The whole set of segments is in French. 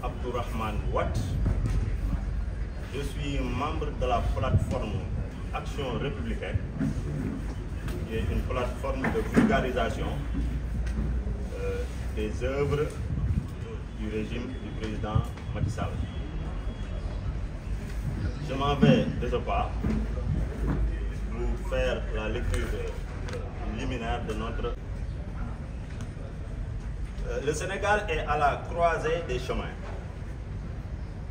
Abdourahmane Watt. Je suis membre de la plateforme Action républicaine, qui est une plateforme de vulgarisation des œuvres du régime du président Macky Sall. Je m'en vais de ce pas vous faire la lecture liminaire de notre... Le Sénégal est à la croisée des chemins.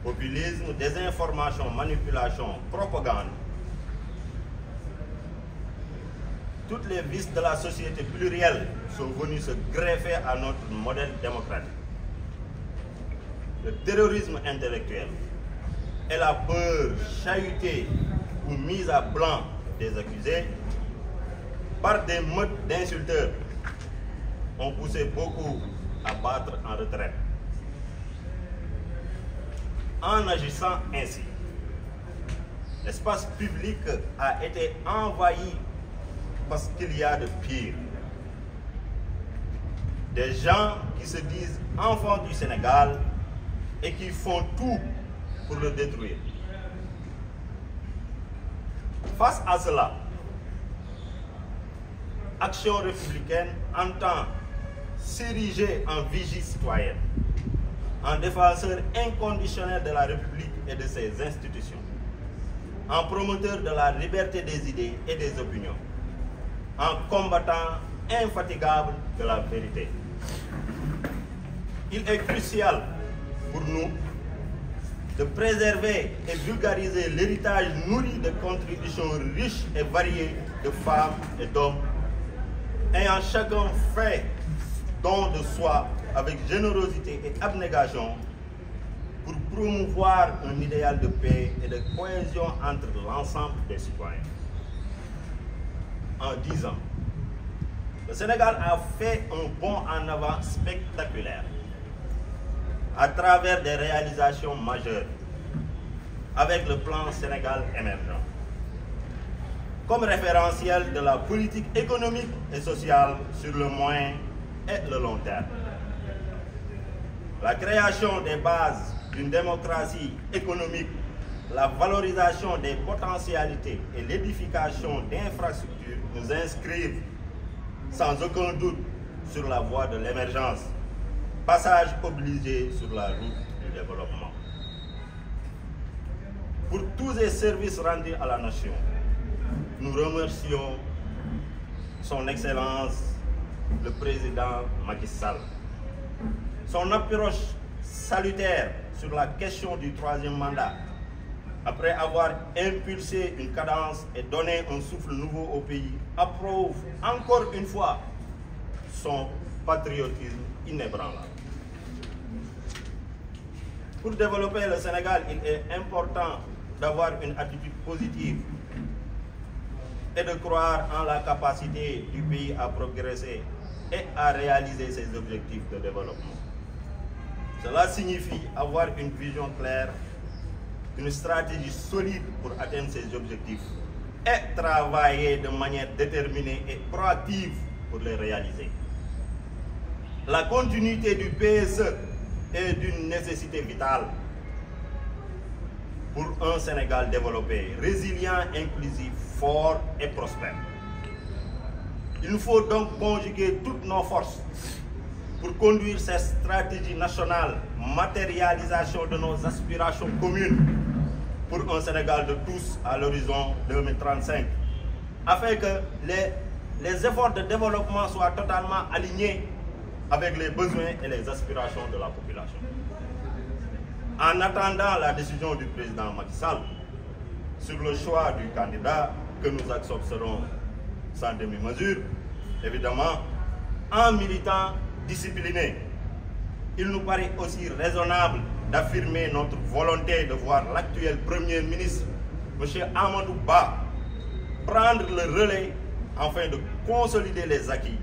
Populisme, désinformation, manipulation, propagande. Toutes les vices de la société plurielle sont venus se greffer à notre modèle démocratique. Le terrorisme intellectuel et la peur chahutée ou mise à blanc des accusés par des meutes d'insulteurs ont poussé beaucoup à battre en retraite. En agissant ainsi, l'espace public a été envahi parce qu'il y a de pire. Des gens qui se disent enfants du Sénégal et qui font tout pour le détruire. Face à cela, Action républicaine entend s'ériger en vigie citoyenne, en défenseur inconditionnel de la République et de ses institutions, en promoteur de la liberté des idées et des opinions, en combattant infatigable de la vérité. Il est crucial pour nous de préserver et vulgariser l'héritage nourri de contributions riches et variées de femmes et d'hommes, ayant chacun fait don de soi avec générosité et abnégation pour promouvoir un idéal de paix et de cohésion entre l'ensemble des citoyens. En 10 ans, le Sénégal a fait un bond en avant spectaculaire à travers des réalisations majeures avec le plan Sénégal émergent. Comme référentiel de la politique économique et sociale sur le moyen et le long terme. La création des bases d'une démocratie économique, la valorisation des potentialités et l'édification d'infrastructures nous inscrivent sans aucun doute sur la voie de l'émergence, passage obligé sur la route du développement. Pour tous les services rendus à la nation, nous remercions son Excellence le président Macky Sall. Son approche salutaire sur la question du troisième mandat, après avoir impulsé une cadence et donné un souffle nouveau au pays, approuve encore une fois son patriotisme inébranlable. Pour développer le Sénégal, il est important d'avoir une attitude positive et de croire en la capacité du pays à progresser et à réaliser ses objectifs de développement. Cela signifie avoir une vision claire, une stratégie solide pour atteindre ces objectifs et travailler de manière déterminée et proactive pour les réaliser. La continuité du PSE est d'une nécessité vitale pour un Sénégal développé, résilient, inclusif, fort et prospère. Il nous faut donc conjuguer toutes nos forces pour conduire cette stratégie nationale, matérialisation de nos aspirations communes pour un Sénégal de tous à l'horizon 2035, afin que les efforts de développement soient totalement alignés avec les besoins et les aspirations de la population. En attendant la décision du président Macky Sall sur le choix du candidat que nous accepterons sans demi-mesure, évidemment, en militant discipliné, il nous paraît aussi raisonnable d'affirmer notre volonté de voir l'actuel Premier ministre, M. Amadou Ba, prendre le relais afin de consolider les acquis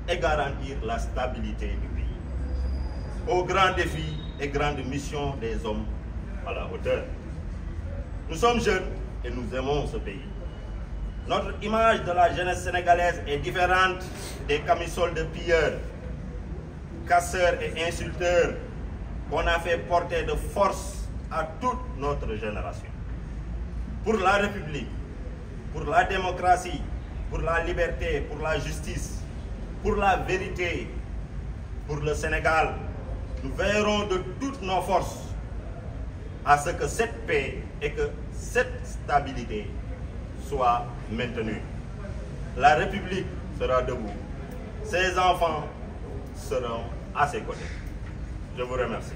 et garantir la stabilité du pays. Aux grands défis et grandes missions des hommes à la hauteur. Nous sommes jeunes et nous aimons ce pays. Notre image de la jeunesse sénégalaise est différente des camisoles de pilleurs, casseurs et insulteurs qu'on a fait porter de force à toute notre génération. Pour la République, pour la démocratie, pour la liberté, pour la justice, pour la vérité, pour le Sénégal, nous veillerons de toutes nos forces à ce que cette paix et que cette stabilité soient maintenues. La République sera debout. Ses enfants seront à ses côtés. Je vous remercie.